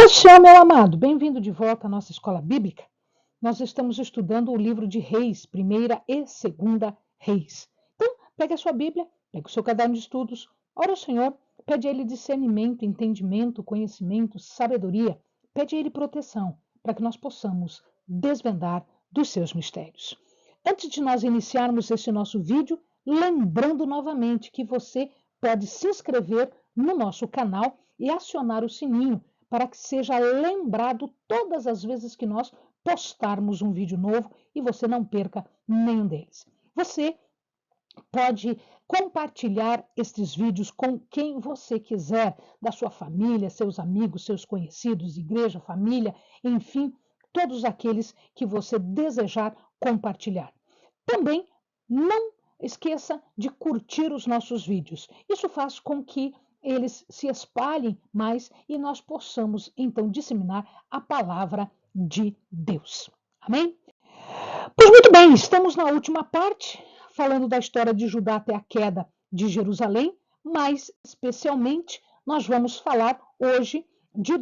Paz do Senhor, meu amado, bem-vindo de volta à nossa escola bíblica. Nós estamos estudando o livro de Reis, primeira e segunda Reis. Então, pegue a sua Bíblia, pegue o seu caderno de estudos, ora ao Senhor, pede a Ele discernimento, entendimento, conhecimento, sabedoria, pede a Ele proteção, para que nós possamos desvendar dos seus mistérios. Antes de nós iniciarmos este nosso vídeo, lembrando novamente que você pode se inscrever no nosso canal e acionar o sininho para que seja lembrado todas as vezes que nós postarmos um vídeo novo e você não perca nenhum deles. Você pode compartilhar estes vídeos com quem você quiser, da sua família, seus amigos, seus conhecidos, igreja, família, enfim, todos aqueles que você desejar compartilhar. Também não esqueça de curtir os nossos vídeos. Isso faz com que eles se espalhem mais e nós possamos, então, disseminar a palavra de Deus. Amém? Pois muito bem, estamos na última parte, falando da história de Judá até a queda de Jerusalém, mas, especialmente, nós vamos falar hoje de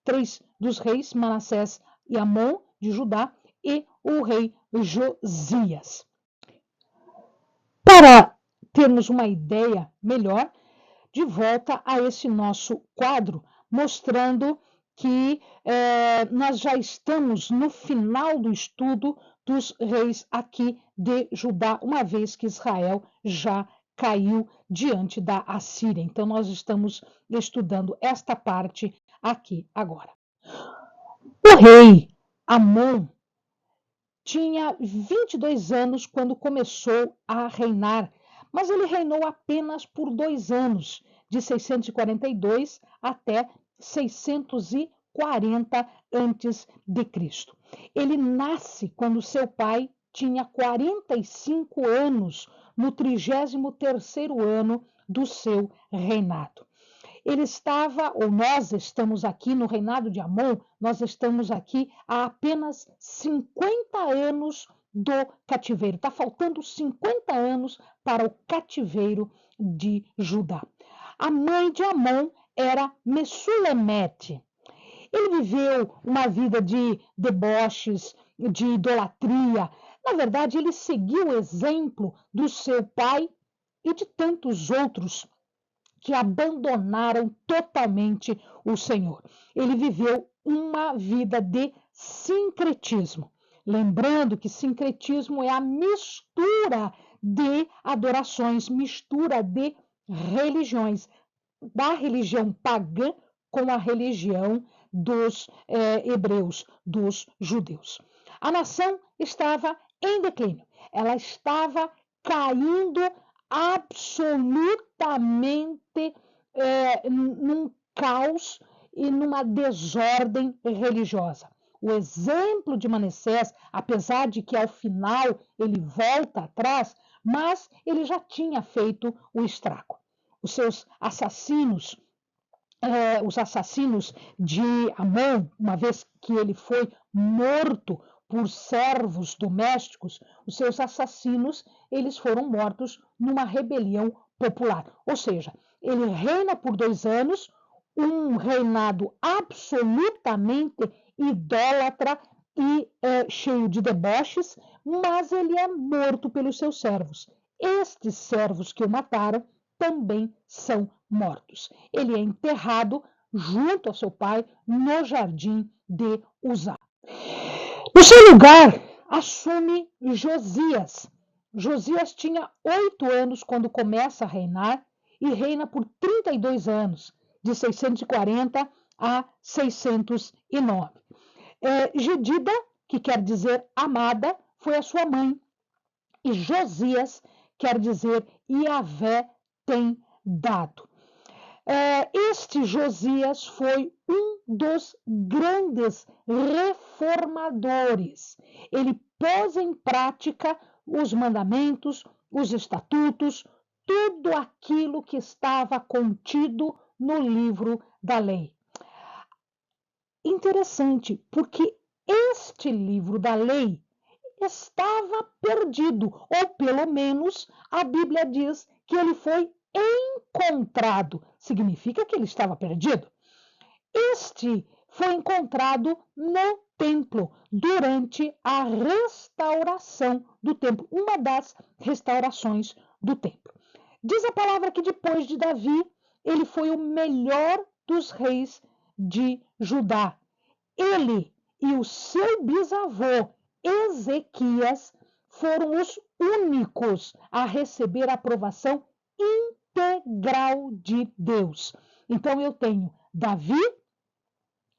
três dos reis, Manassés e Amon, de Judá, e o rei Josias. Para termos uma ideia melhor, de volta a esse nosso quadro, mostrando que nós já estamos no final do estudo dos reis aqui de Judá, uma vez que Israel já caiu diante da Assíria. Então, nós estamos estudando esta parte aqui agora. O rei Amon tinha 22 anos quando começou a reinar, mas ele reinou apenas por 2 anos, de 642 até 640 a.C. Ele nasce quando seu pai tinha 45 anos, no 33º ano do seu reinado. Ele estava, ou nós estamos aqui no reinado de Amon, nós estamos aqui há apenas 50 anos do cativeiro. Está faltando 50 anos para o cativeiro de Judá. A mãe de Amon era Messulemete. Ele viveu uma vida de deboches, de idolatria. Na verdade, ele seguiu o exemplo do seu pai e de tantos outros que abandonaram totalmente o Senhor. Ele viveu uma vida de sincretismo. Lembrando que sincretismo é a mistura de adorações, mistura de religiões, da religião pagã com a religião dos hebreus, dos judeus. A nação estava em declínio, ela estava caindo absolutamente num caos e numa desordem religiosa. O exemplo de Manassés, apesar de que ao final ele volta atrás, mas ele já tinha feito o estrago. Os seus assassinos, os assassinos de Amon, uma vez que ele foi morto por servos domésticos, os seus assassinos, eles foram mortos numa rebelião popular. Ou seja, ele reina por 2 anos, um reinado absolutamente idólatra e cheio de deboches, mas ele é morto pelos seus servos. Estes servos que o mataram também são mortos. Ele é enterrado junto ao seu pai no jardim de Uzá. No seu lugar, assume Josias. Josias tinha 8 anos quando começa a reinar e reina por 32 anos, de 640 a 609. Gedida, que quer dizer amada, foi a sua mãe. E Josias quer dizer Yahvé tem dado. Este Josias foi um dos grandes reformadores. Ele pôs em prática os mandamentos, os estatutos, tudo aquilo que estava contido no livro da lei. Interessante, porque este livro da lei estava perdido, ou pelo menos a Bíblia diz que ele foi encontrado. Significa que ele estava perdido. Este foi encontrado no templo durante a restauração do templo, uma das restaurações do templo. Diz a palavra que depois de Davi, ele foi o melhor dos reis de Judá. Ele e o seu bisavô Ezequias foram os únicos a receber a aprovação integral de Deus. Então eu tenho Davi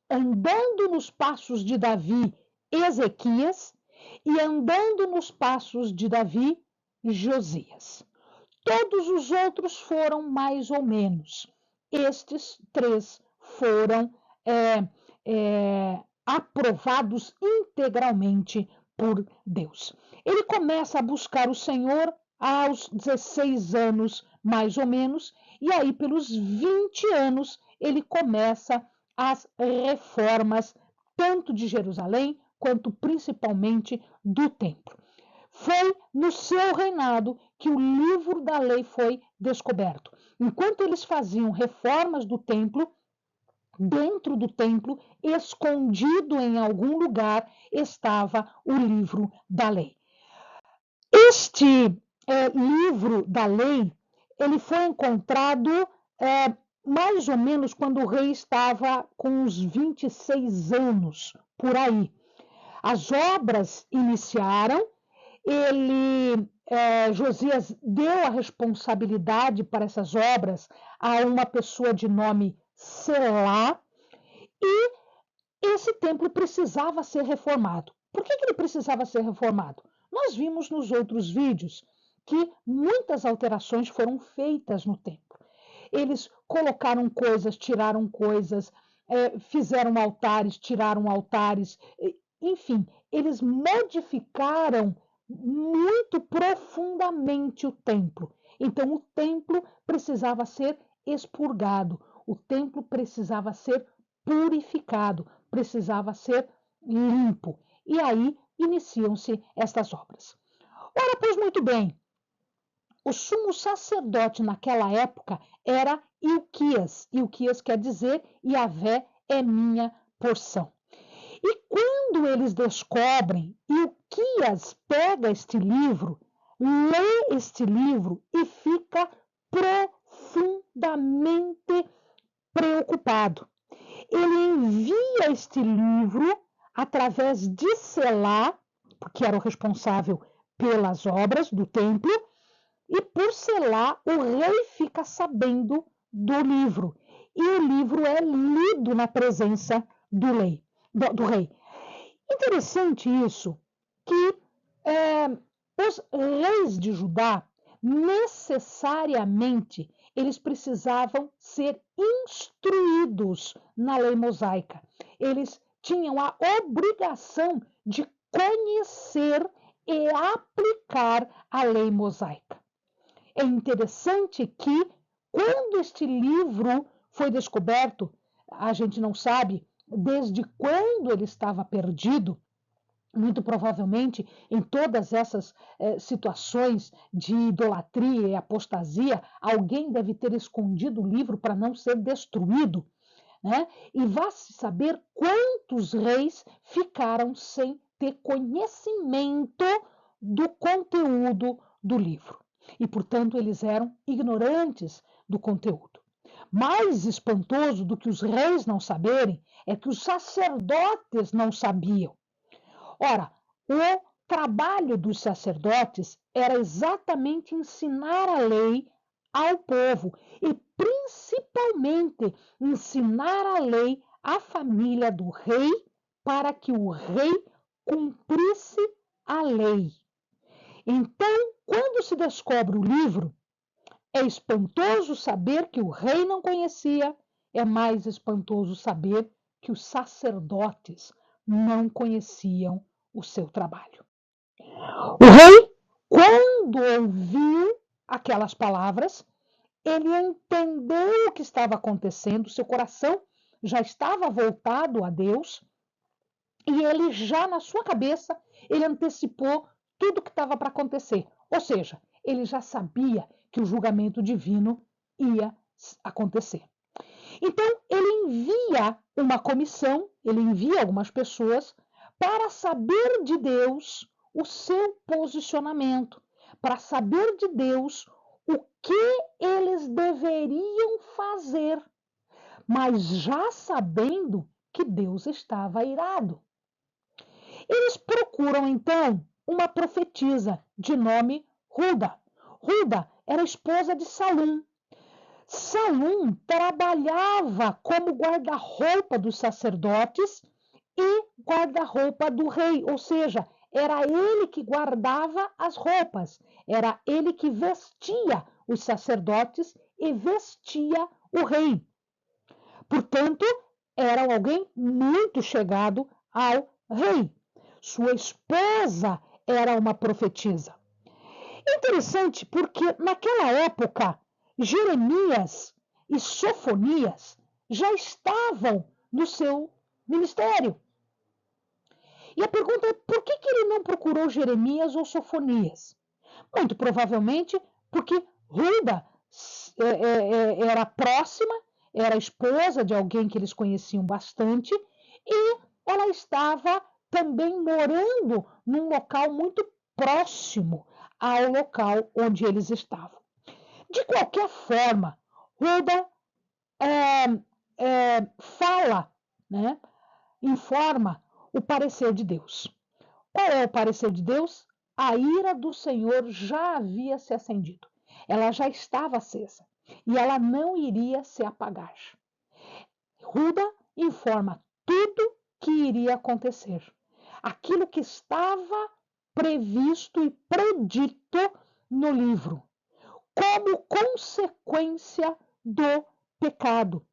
andando nos passos de Davi, Ezequias, e andando nos passos de Davi, Josias. Todos os outros foram mais ou menos. Estes três foram aprovados integralmente por Deus. Ele começa a buscar o Senhor aos 16 anos, mais ou menos, e aí pelos 20 anos ele começa as reformas, tanto de Jerusalém, quanto principalmente do templo. Foi no seu reinado que o livro da lei foi descoberto. Enquanto eles faziam reformas do templo, dentro do templo, escondido em algum lugar, estava o livro da lei. Este livro da lei, ele foi encontrado mais ou menos quando o rei estava com uns 26 anos, por aí. As obras iniciaram, Josias deu a responsabilidade para essas obras a uma pessoa de nome Selá, e esse templo precisava ser reformado. Por que ele precisava ser reformado? Nós vimos nos outros vídeos que muitas alterações foram feitas no templo. Eles colocaram coisas, tiraram coisas, fizeram altares, tiraram altares, enfim, eles modificaram muito profundamente o templo. Então, o templo precisava ser expurgado, o templo precisava ser purificado, precisava ser limpo. E aí iniciam-se estas obras. Ora, pois muito bem, o sumo sacerdote naquela época era Ilquias. Ilquias quer dizer, Yahvé é minha porção. E quando eles descobrem, Ilquias pega este livro, lê este livro e fica profundamente preocupado. Ele envia este livro através de Selá, que era o responsável pelas obras do templo, e por Selá o rei fica sabendo do livro. E o livro é lido na presença do rei. Interessante isso, que os reis de Judá, necessariamente, eles precisavam ser instruídos na lei mosaica. Eles tinham a obrigação de conhecer e aplicar a lei mosaica. É interessante que, quando este livro foi descoberto, a gente não sabe desde quando ele estava perdido, muito provavelmente em todas essas situações de idolatria e apostasia, alguém deve ter escondido o livro para não ser destruído, né? E vá-se saber quantos reis ficaram sem ter conhecimento do conteúdo do livro. E, portanto, eles eram ignorantes do conteúdo. Mais espantoso do que os reis não saberem é que os sacerdotes não sabiam. Ora, o trabalho dos sacerdotes era exatamente ensinar a lei ao povo e, principalmente, ensinar a lei à família do rei para que o rei cumprisse a lei. Então, quando se descobre o livro, é espantoso saber que o rei não conhecia, é mais espantoso saber que os sacerdotes não conheciam o seu trabalho. O rei, quando ouviu aquelas palavras, ele entendeu o que estava acontecendo, seu coração já estava voltado a Deus, e ele já na sua cabeça, ele antecipou tudo o que estava para acontecer. Ou seja, ele já sabia que o julgamento divino ia acontecer. Então, ele envia uma comissão, ele envia algumas pessoas para saber de Deus o seu posicionamento, para saber de Deus o que eles deveriam fazer, mas já sabendo que Deus estava irado. Eles procuram então uma profetisa de nome Hulda. Hulda era esposa de Salum. Salum trabalhava como guarda-roupa dos sacerdotes e guarda-roupa do rei, ou seja, era ele que guardava as roupas, era ele que vestia os sacerdotes e vestia o rei. Portanto, era alguém muito chegado ao rei. Sua esposa era uma profetisa. Interessante porque naquela época Jeremias e Sofonias já estavam no seu ministério. E a pergunta é por que ele não procurou Jeremias ou Sofonias? Muito provavelmente porque Hulda era próxima, era esposa de alguém que eles conheciam bastante e ela estava também morando num local muito próximo ao local onde eles estavam. De qualquer forma, Hulda fala, né, informa o parecer de Deus. Qual é o parecer de Deus? A ira do Senhor já havia se acendido. Ela já estava acesa e ela não iria se apagar. Hulda informa tudo que iria acontecer. Aquilo que estava previsto e predito no livro, como consequência do pecado.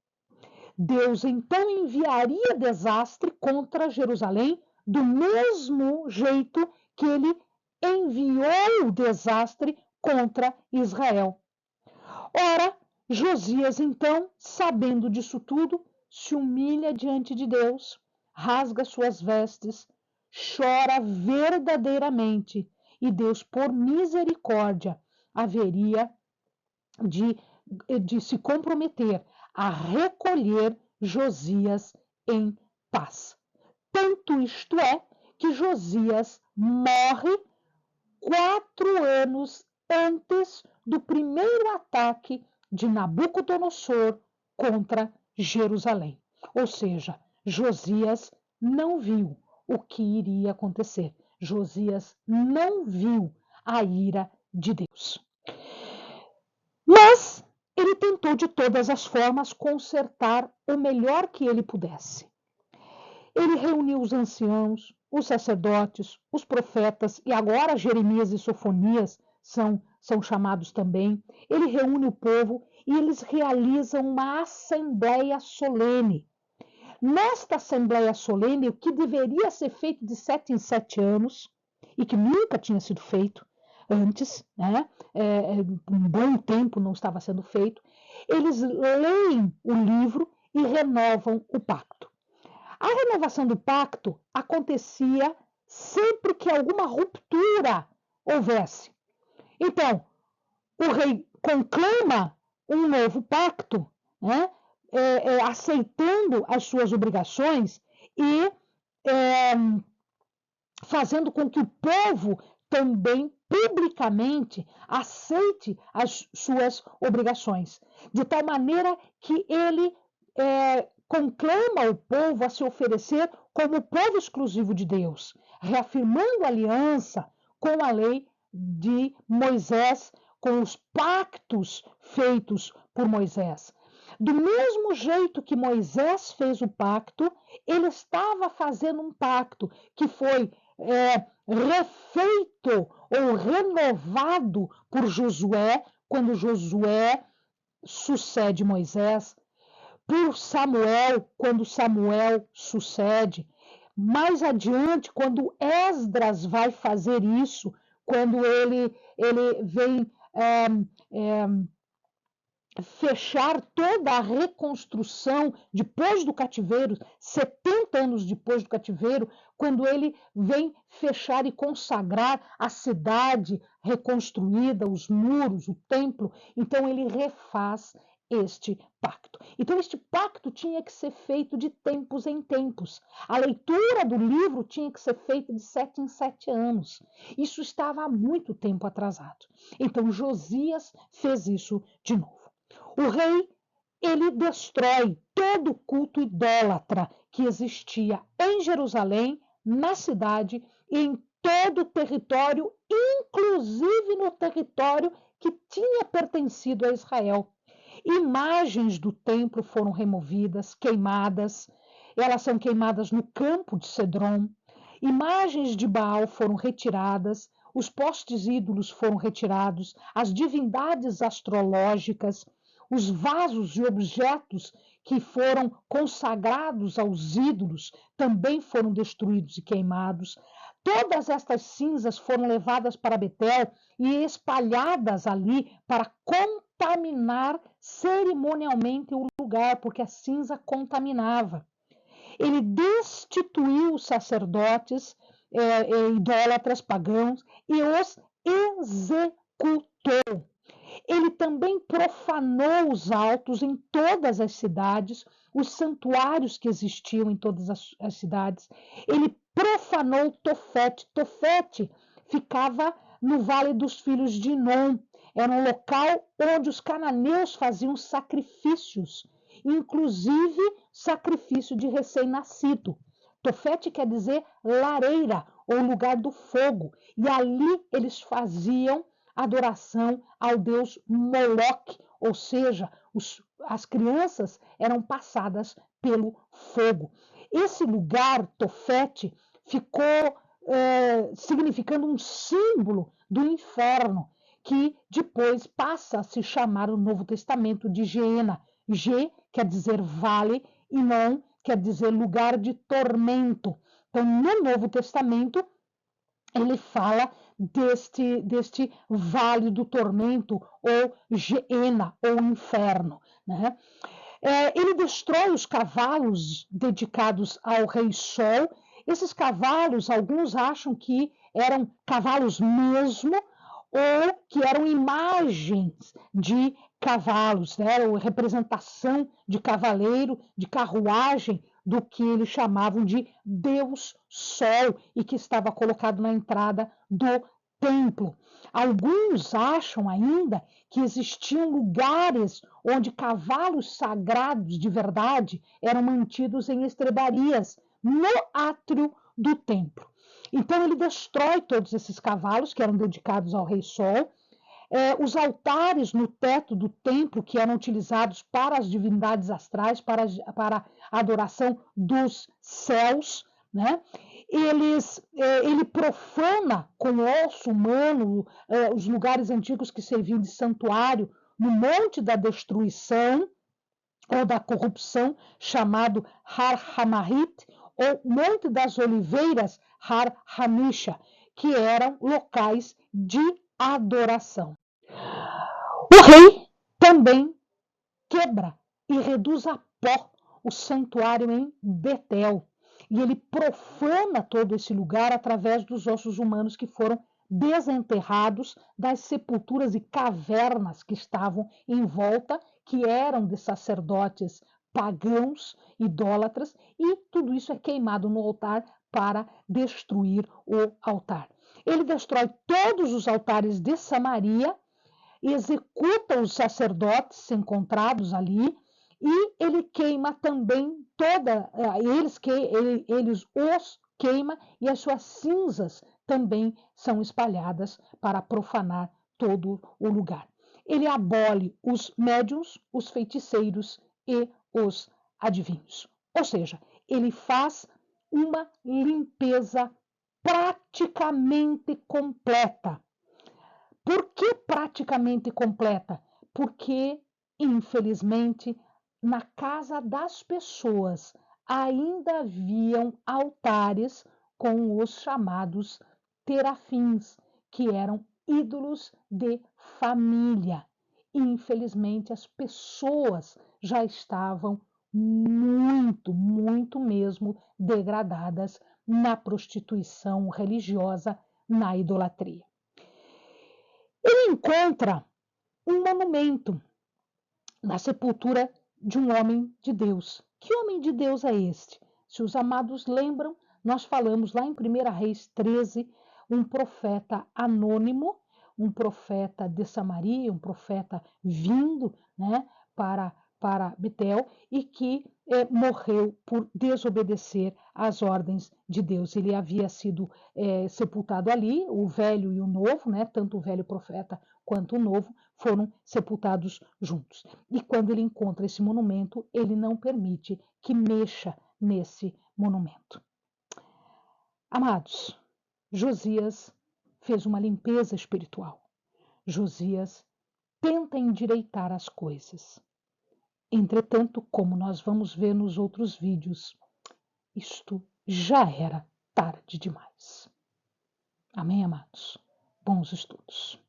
Deus então enviaria desastre contra Jerusalém do mesmo jeito que ele enviou o desastre contra Israel. Ora, Josias então, sabendo disso tudo, se humilha diante de Deus, rasga suas vestes, chora verdadeiramente, e Deus, por misericórdia, haveria de se comprometer a recolher Josias em paz. Tanto isto é que Josias morre 4 anos antes do primeiro ataque de Nabucodonosor contra Jerusalém. Ou seja, Josias não viu o que iria acontecer. Josias não viu a ira de Deus. Mas ele tentou de todas as formas consertar o melhor que ele pudesse. Ele reuniu os anciãos, os sacerdotes, os profetas, e agora Jeremias e Sofonias são chamados também. Ele reúne o povo e eles realizam uma assembleia solene. Nesta assembleia solene, o que deveria ser feito de 7 em 7 anos, e que nunca tinha sido feito antes, né? Um bom tempo não estava sendo feito, eles leem o livro e renovam o pacto. A renovação do pacto acontecia sempre que alguma ruptura houvesse. Então, o rei conclama um novo pacto, né, aceitando as suas obrigações e fazendo com que o povo também publicamente aceite as suas obrigações, de tal maneira que ele conclama o povo a se oferecer como povo exclusivo de Deus, reafirmando a aliança com a lei de Moisés, com os pactos feitos por Moisés. Do mesmo jeito que Moisés fez o pacto, ele estava fazendo um pacto que foi refeito ou renovado por Josué, quando Josué sucede Moisés, por Samuel, quando Samuel sucede. Mais adiante, quando Esdras vai fazer isso, quando ele vem fechar toda a reconstrução depois do cativeiro, 70 anos depois do cativeiro, quando ele vem fechar e consagrar a cidade reconstruída, os muros, o templo, então ele refaz este pacto. Então, este pacto tinha que ser feito de tempos em tempos. A leitura do livro tinha que ser feita de 7 em 7 anos. Isso estava há muito tempo atrasado. Então, Josias fez isso de novo. O rei, ele destrói todo o culto idólatra que existia em Jerusalém, na cidade e em todo o território, inclusive no território que tinha pertencido a Israel. Imagens do templo foram removidas, queimadas, elas são queimadas no campo de Cedron. Imagens de Baal foram retiradas, os postes ídolos foram retirados, as divindades astrológicas, os vasos e objetos que foram consagrados aos ídolos também foram destruídos e queimados. Todas estas cinzas foram levadas para Betel e espalhadas ali para contaminar cerimonialmente o lugar, porque a cinza contaminava. Ele destituiu os sacerdotes idólatras pagãos e os executou. Ele também profanou os altos em todas as cidades, os santuários que existiam em todas as cidades. Ele profanou Tofete. Tofete ficava no Vale dos Filhos de Inom. Era um local onde os cananeus faziam sacrifícios, inclusive sacrifício de recém-nascido. Tofete quer dizer lareira ou lugar do fogo. E ali eles faziam adoração ao deus Moloque, ou seja, as crianças eram passadas pelo fogo. Esse lugar, Tofete, ficou significando um símbolo do inferno, que depois passa a se chamar o Novo Testamento de Geena. Ge quer dizer vale e não quer dizer lugar de tormento. Então, no Novo Testamento, ele fala deste vale do tormento, ou Geena, ou inferno. Né? Ele destrói os cavalos dedicados ao Rei Sol. Esses cavalos, alguns acham que eram cavalos mesmo, ou que eram imagens de cavalos, né? Ou representação de cavaleiro, de carruagem, do que eles chamavam de Deus Sol, e que estava colocado na entrada do templo. Alguns acham ainda que existiam lugares onde cavalos sagrados de verdade eram mantidos em estrebarias no átrio do templo. Então ele destrói todos esses cavalos que eram dedicados ao Rei Sol, os altares no teto do templo que eram utilizados para as divindades astrais, para a adoração dos céus, né? Ele profana com osso humano os lugares antigos que serviam de santuário no Monte da Destruição ou da Corrupção, chamado Har Hamarit, ou Monte das Oliveiras, Har Hamisha, que eram locais de adoração. O rei também quebra e reduz a pó o santuário em Betel. E ele profana todo esse lugar através dos ossos humanos que foram desenterrados das sepulturas e cavernas que estavam em volta, que eram de sacerdotes pagãos, idólatras, e tudo isso é queimado no altar para destruir o altar. Ele destrói todos os altares de Samaria, executa os sacerdotes encontrados ali, e ele queima também eles os queima, e as suas cinzas também são espalhadas para profanar todo o lugar. Ele abole os médiuns, os feiticeiros e os adivinhos. Ou seja, ele faz uma limpeza praticamente completa. Por que praticamente completa? Porque, infelizmente, na casa das pessoas ainda haviam altares com os chamados terafins, que eram ídolos de família. Infelizmente, as pessoas já estavam muito mesmo degradadas na prostituição religiosa, na idolatria. Ele encontra um monumento na sepultura de um homem de Deus. Que homem de Deus é este? Se os amados lembram, nós falamos lá em 1 Reis 13, um profeta anônimo, um profeta de Samaria, um profeta vindo, né, para Betel e que morreu por desobedecer às ordens de Deus. Ele havia sido sepultado ali, o velho e o novo, né, tanto o velho profeta quanto o novo, foram sepultados juntos. E quando ele encontra esse monumento, ele não permite que mexa nesse monumento. Amados, Josias fez uma limpeza espiritual. Josias tenta endireitar as coisas. Entretanto, como nós vamos ver nos outros vídeos, isto já era tarde demais. Amém, amados? Bons estudos.